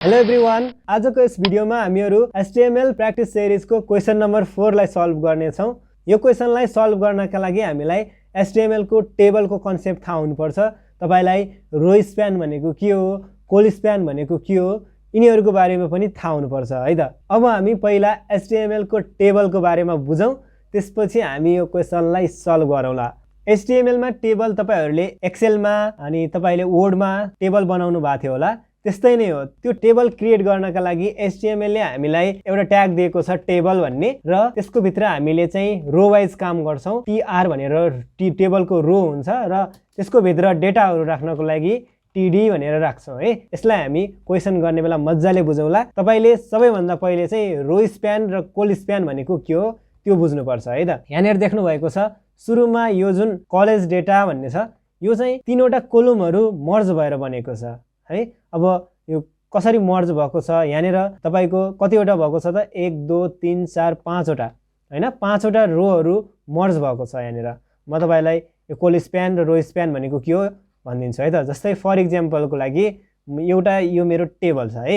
Hello everyone, आजको यस भिडियोमा हामीहरू HTML प्र्याक्टिस सिरिजको क्वेशन नम्बर 4 लाई सल्भ गर्नेछौँ। यो क्वेशनलाई सल्भ गर्नका लागि हामीलाई HTML को टेबलको कन्सेप्ट थाहा हुनुपर्छ। तपाईलाई रो स्प्यान भनेको के हो, कोल स्प्यान भनेको के हो, यिनीहरूको बारेमा पनि थाहा हुनुपर्छ है त। अब हामी पहिला HTML को टेबलको बारेमा बुझौँ, त्यसपछि हामी यो क्वेशनलाई सल्भ गरौँला। HTML मा टेबल तपाईहरुले एक्सेल मा अनि तपाईले वर्ड मा टेबल बनाउनु भएको थियो होला, त्यस्तै नै हो। त्यो टेबल क्रिएट गर्नका लागि HTML ले हामीलाई एउटा ट्याग दिएको छ टेबल भन्ने, र त्यसको भित्र हामीले चाहिँ रो वाइज काम गर्छौं। tr भनेर टेबलको रो हुन्छ र त्यसको भित्र डेटाहरु राख्नको लागि td भनेर राख्छौं है। यसलाई हामी क्वेशन गर्ने बेला मज्जाले बुझौँला। तपाईले सबैभन्दा पहिले चाहिँ रो स्प्यान र कोल स्प्यान भनेको के हो त्यो बुझ्नु पर्छ है त। यहाँनिर देख्नु भएको छ सुरुमा यो जुन कलेज डेटा भन्ने छ, यो चाहिँ तीनवटा कोलमहरु मर्ज भएर बनेको छ है। अब यो कसरी मर्ज भएको छ, यहाँनिर तपाईको कतिवटा भएको छ त 1 2 3 4 5 वटा हैन, 5 वटा रोहरु मर्ज भएको छ। यहाँनिर म तपाईलाई यो कोल स्प्यान र रो स्प्यान भनेको के हो भनिदिन्छु है त। जस्तै फर एक्जाम्पलको लागि एउटा यो मेरो टेबल छ है,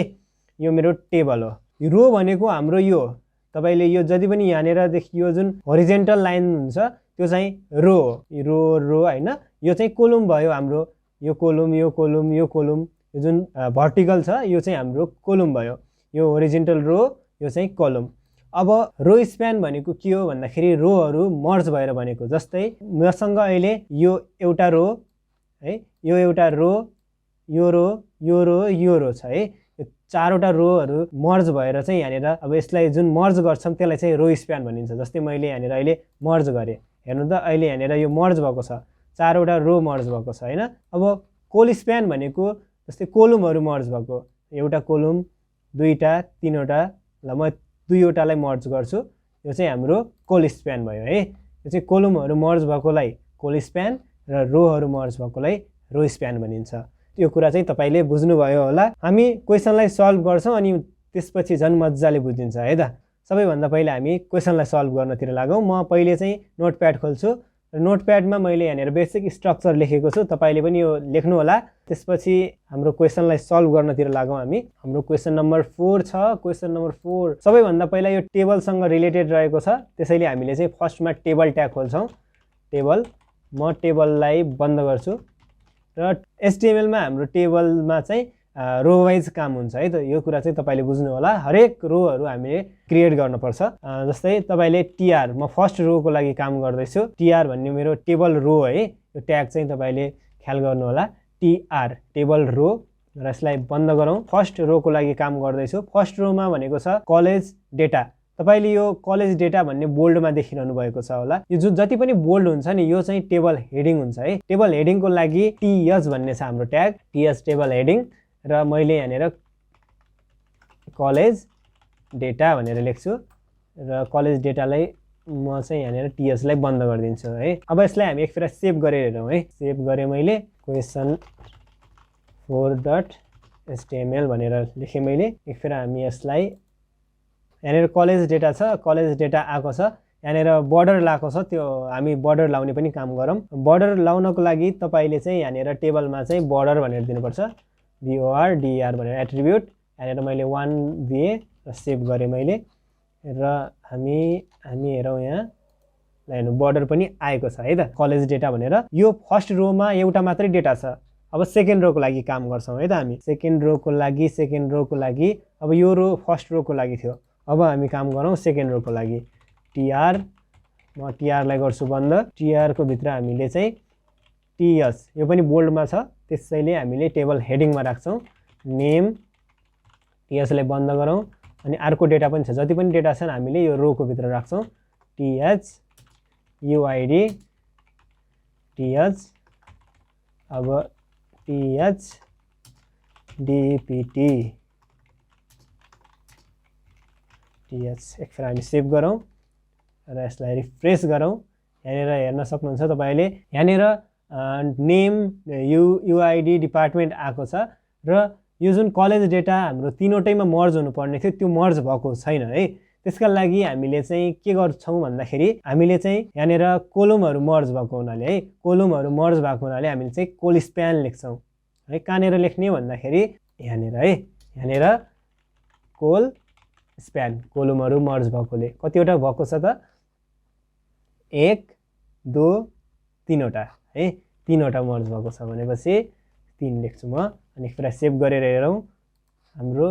यो मेरो टेबल हो। यो रो भनेको हाम्रो यो तपाईले यो जति पनि यहाँनिर देखियो जुन होरिजेन्टल लाइन हुन्छ त्यो चाहिँ रो हो। रो रो हैन, यो चाहिँ कोलम भयो हाम्रो। यो कोलम यो कोलम यो कोलम, यो जुन भर्टिकल छ यो चाहिँ हाम्रो कोलम भयो। यो होरिजेन्टल रो, यो चाहिँ कोलम। अब रो स्प्यान भनेको के हो भन्दाखेरि रोहरु मर्ज भएर बनेको। जस्तै मसँग अहिले यो एउटा रो है, यो एउटा रो, यो रो, यो रो, यो रो छ है। यो चारवटा रोहरु मर्ज भएर चाहिँ यहाँनिर अब यसलाई जुन मर्ज गर्छौं त्यसलाई चाहिँ रो स्प्यान भनिन्छ। जस्तै मैले यहाँनिर अहिले मर्ज गरे, हेर्नु त अहिले यहाँनिर यो मर्ज भएको छ, चारवटा रो मर्ज भएको छ हैन। अब कोल स्प्यान भनेको जस्तै कोलमहरु मर्ज भएको, एउटा कोलम, दुईटा, तीनवटा, ल म दुईवटालाई मर्ज गर्छु, यो चाहिँ हाम्रो कोल स्प्यान भयो है। यो चाहिँ कोलमहरु मर्ज भएकोलाई कोल स्प्यान र रोहरु मर्ज भएकोलाई रो स्प्यान भनिन्छ। यो कुरा चाहिँ तपाईले बुझ्नुभयो होला। हामी क्वेशनलाई सल्भ गर्छौं अनि त्यसपछि झन् मज्जाले बुझिन्छ है त। सबैभन्दा पहिले हामी क्वेशनलाई सल्भ गर्नतिर लागौं। म पहिले चाहिँ नोटप्याड खोल्छु र नोटप्याडमा मैले यहाँनिर बेसिक स्ट्रक्चर लेखेको छु, तपाईले पनि यो लेख्नु होला। त्यसपछि हाम्रो क्वेशनलाई सल्भ गर्नतिर लागौं हामी। हाम्रो क्वेशन नम्बर 4 छ। क्वेशन नम्बर 4 सबैभन्दा पहिला यो टेबलसँग रिलेटेड रहेको छ, त्यसैले हामीले चाहिँ फर्स्टमा टेबल ट्याग खोल्छौं। टेबल, म टेबललाई बन्द गर्छु र HTML मा हाम्रो टेबलमा चाहिँ रो वाइज काम हुन्छ है त। यो कुरा चाहिँ तपाईले बुझ्नु होला। हरेक रोहरु हामीले क्रिएट गर्नुपर्छ। जस्तै तपाईले tr, म फर्स्ट रोको लागि काम गर्दै छु। tr भन्ने मेरो टेबल रो है, यो ट्याग चाहिँ तपाईले ख्याल गर्नु होला। tr टेबल रो, र यसलाई बन्द गरौँ। फर्स्ट रोको लागि काम गर्दै छु। फर्स्ट रोमा भनेको छ कलेज डेटा। तपाईले यो कलेज डेटा भन्ने बोल्डमा देखिरहनु भएको छ होला। यो जुन जति पनि बोल्ड हुन्छ नि यो चाहिँ टेबल हेडिङ हुन्छ है। टेबल हेडिङको लागि ts भन्ने छ हाम्रो ट्याग, ts टेबल हेडिङ, र मैले यहाँनिर कलेज डेटा भनेर लेख्छु र कलेज डेटालाई म चाहिँ यहाँनिर ts लाई बन्द गरिदिन्छु है। अब यसलाई हामी एकफेर सेभ गरेर हेरौँ है। सेभ गरे मैले क्वेशन 4.html भनेर लेखेँ मैले। एकफेर हामी यसलाई यहाँनिर कलेज डेटा छ, कलेज डेटा आएको छ। यहाँनिर बर्डर लाएको छ, त्यो हामी बर्डर लाउने पनि काम गरौँ। बर्डर लाउनको लागि तपाईले चाहिँ यहाँनिर टेबलमा चाहिँ बर्डर भनेर दिनुपर्छ, bordr भनेर एट्रिब्युट। यहाँनिर मैले 1 दिए र सेभ गरे मैले, र हामी हेरौँ यहाँ हेर्नु बर्डर पनि आएको छ है त, कलेज डेटा भनेर। यो फर्स्ट रोमा एउटा मात्रै डेटा छ। अब सेकेन्ड रोको लागि काम गर्छौं है त हामी। सेकेन्ड रोको लागि अब यो रो फर्स्ट रोको लागि थियो, अब हामी काम गरौँ सेकेन्ड रोको लागि। tr, म tr लाई गर्छु बन्द। tr को भित्र हामीले चाहिँ ts, यो पनि बोल्डमा छ, त्यसैले हामीले टेबल हेडिङमा राख्छौं। नेम, ts लाई बन्द गरौँ। अनि अर्को डेटा पनि छ, जति पनि डेटा छन् हामीले यो रोको भित्र राख्छौं। th uid ts, अब th dpt ts। एकफेर हामी सेभ गरौँ र यसलाई रिफ्रेश गरौँ। यहाँनिर हेर्न सक्नुहुन्छ तपाईले, यहाँनिर नेम, uid, डिपार्टमेन्ट आएको छ, र यो जुन कलेज डेटा हाम्रो तीनवटैमा मर्ज हुनुपर्ने थियो त्यो मर्ज भएको छैन है। त्यसका लागि हामीले चाहिँ के गर्छौं भन्दाखेरि हामीले चाहिँ यहाँनिर कोलमहरु मर्ज भएको हुनाले है, कोलमहरु मर्ज भएको हुनाले हामीले चाहिँ कोल स्प्यान लेख्छौं है। कहाँनिर लेख्ने भन्दाखेरि यहाँनिर है, यहाँनिर कोल स्प्यान कोलमहरु मर्ज भएकोले कतिवटा भएको छ त 1 2 3 वटा है 3 वटा मर्ज भएको छ भनेपछि 3 लेख्छु म अनि एकपल्ट सेभ गरेर हेरौं हाम्रो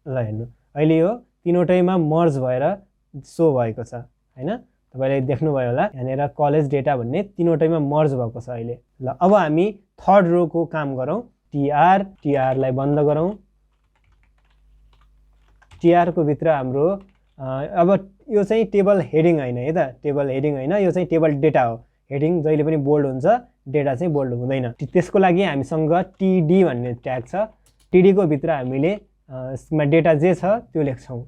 ल हेर्नु अहिले यो 3 वटैमा मर्ज भएर सो भएको छ हैन तपाईले देख्नु भयो होला यहाँनिर कलेज डेटा भन्ने 3 वटैमा मर्ज भएको छ अहिले ल अब हामी थर्ड रो को काम गरौं टीआर लाई बन्द गरौं टीआर को भित्र हाम्रो अब यो चाहिँ टेबल हेडिङ हैन है त टेबल हेडिङ हैन यो चाहिँ टेबल डेटा हो हेडिङ जहिले पनि बोल्ड हुन्छ डेटा चाहिँ बोल्ड हुँदैन त्यसको लागि हामीसँग टीडी भन्ने ट्याग छ टीडी को भित्र हामीले यसमा डेटा जे छ त्यो लेख्छौं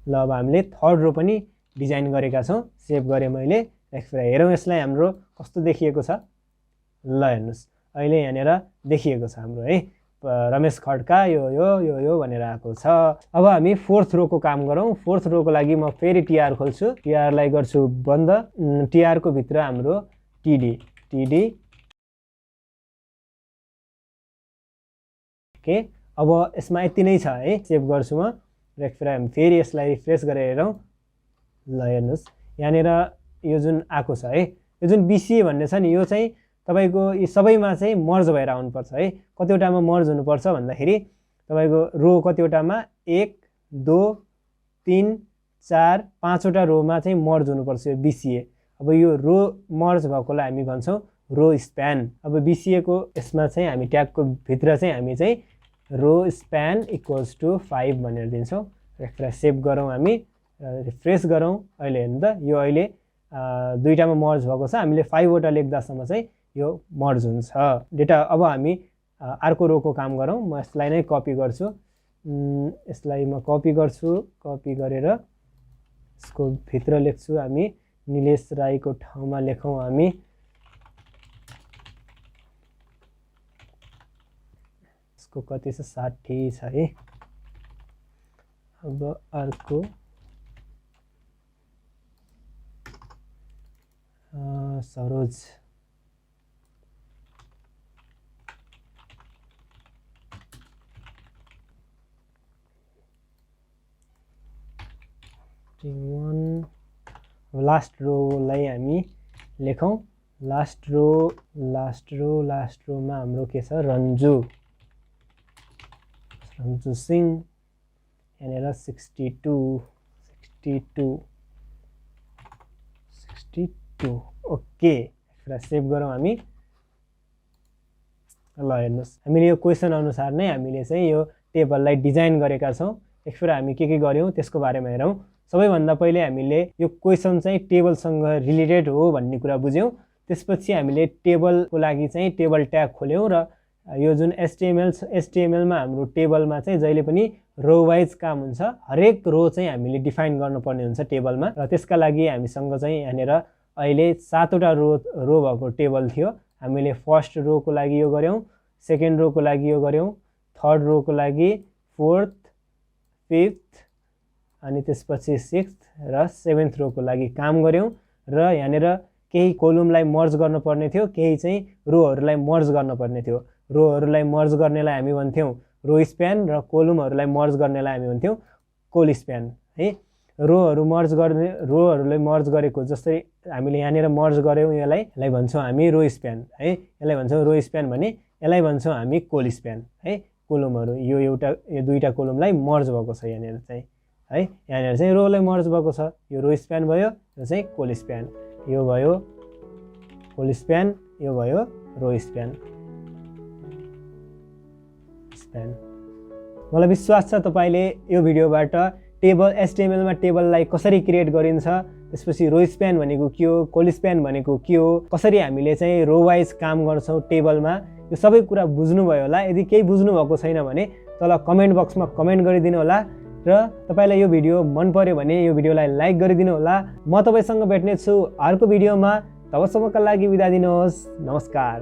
ल अब हामीले थर्ड रो पनि डिजाइन गरेका छौं सेभ गरे मैले एकपल्ट हेरौं यसलाई हाम्रो कस्तो देखिएको छ ल हेर्नुस् अहिले यहाँनिर देखिएको छ हाम्रो है रमेश खड्का यो भनेर आएको छ अब हामी फोर्थ रो को काम गरौं फोर्थ रो को लागि म फेरि टीआर खोल्छु टीआर लाई गर्छु बन्द टीआर को भित्र हाम्रो टीडी ओके अब यसमा यति नै छ है सेभ गर्छु म एकपल्ट हामी फेरि यसलाई रिफ्रेश गरेर हेरौं ल हेर्नुस् यहाँनिर यो जुन आको छ है यो जुन बीसीए भन्ने छ नि यो चाहिँ तपाईको यी सबैमा चाहिँ मर्ज भएर आउनु पर्छ है कतिवटामा मर्ज हुनु पर्छ भन्दाखेरि तपाईको रो कतिवटामा 1 2 3 4 5 वटा रोमा चाहिँ मर्ज हुनु पर्छ यो बीसीए अब यो रो मर्ज भएकोलाई हामी भन्छौं रो स्प्यान अब बीसीए को यसमा चाहिँ हामी ट्याग को भित्र चाहिँ हामी चाहिँ रो स्प्यान इक्वल्स टु 5 भनेर दिन्छौं एकपल्ट सेभ गरौं हामी रिफ्रेश गरौं अहिले हेर्नु त यो अहिले दुईटामा मर्ज भएको छ हामीले 5 वटा लेख्दासम्म चाहिँ यो मर्ज हुन्छ डेटा अब हामी अर्को रो को काम गरौं म यसलाई नै कपी गर्छु यसलाई म कपी गर्छु कपी गरेर यसको भित्र लेख्छु हामी निलेश राई को ठाउँमा लेखौं हामी यसको कति छ 60 छ है अब अर्को सरोज लास्ट रो लाई हामी लेखौं लास्ट रोमा हाम्रो के छ रन्जु सिंह यहाँनिर 62 ओके यसलाई सेभ गरौँ हामी ल हेर्नुस् हामीले यो क्वेशन अनुसार नै हामीले चाहिँ यो टेबललाई डिजाइन गरेका छौं एकपल्ट हामी के गर्यौं त्यसको बारेमा हेरौं सबैभन्दा पहिले हामीले यो क्वेशन चाहिँ टेबलसँग रिलेटेड हो भन्ने कुरा बुझ्यौं त्यसपछि हामीले टेबलको लागि चाहिँ टेबल ट्याग खोल्यौं र यो जुन एचटीएमएल मा हाम्रो टेबलमा चाहिँ जहिले पनि रो वाइज काम हुन्छ हरेक रो चाहिँ हामीले डिफाइन गर्नुपर्ने हुन्छ टेबलमा र त्यसका लागि हामीसँग चाहिँ यहाँनिर अहिले 7 वटा रो भएको टेबल थियो हामीले फर्स्ट रो को लागि यो गर्यौं सेकेन्ड रो को लागि यो गर्यौं थर्ड रो को लागि फोर्थ फिफ्थ अनि त्यसपछि सिक्स्थ र सेभेन्थ रो को लागि काम गर्यौं र यहाँनिर केही कोलमलाई मर्ज गर्नुपर्ने थियो केही चाहिँ रोहरुलाई मर्ज गर्नुपर्ने थियो रोहरुलाई मर्ज गर्नेलाई हामी भन्थ्यौं रो स्प्यान र कोलमहरुलाई मर्ज गर्नेलाई हामी भन्थ्यौं कोल स्प्यान है रोहरुलाई मर्ज गरेको जस्तै हामीले यहाँनिर मर्ज गर्यौं यसलाई भन्छौं हामी रो स्प्यान है यसलाई भन्छौं रो स्प्यान भने यसलाई भन्छौं हामी कोल स्प्यान है कोलमहरु यो दुईटा कोलमलाई मर्ज भएको छ यहाँनिर चाहिँ है यहाँनिर चाहिँ रोलाई मर्ज भएको छ यो रो स्प्यान भयो यो चाहिँ कोल स्प्यान यो भयो कोल स्प्यान यो भयो रो स्प्यान मलाई विश्वास छ तपाईले यो भिडियोबाट टेबल एचटीएमएल मा टेबललाई कसरी क्रिएट गरिन्छ त्यसपछि रो स्प्यान भनेको के हो कोल स्प्यान भनेको के हो कसरी हामीले चाहिँ रो वाइज काम गर्छौं टेबलमा यो सबै कुरा बुझ्नु भयो होला यदि केही बुझ्नु भएको छैन भने तल कमेन्ट बक्समा कमेन्ट गरिदिनु होला र तपाईलाई यो भिडियो मन पर्यो भने यो भिडियोलाई लाइक गरिदिनु होला म तपाईसँग भेट्ने छु अर्को भिडियोमा तबसम्मका लागि बिदा दिनुहोस् नमस्कार।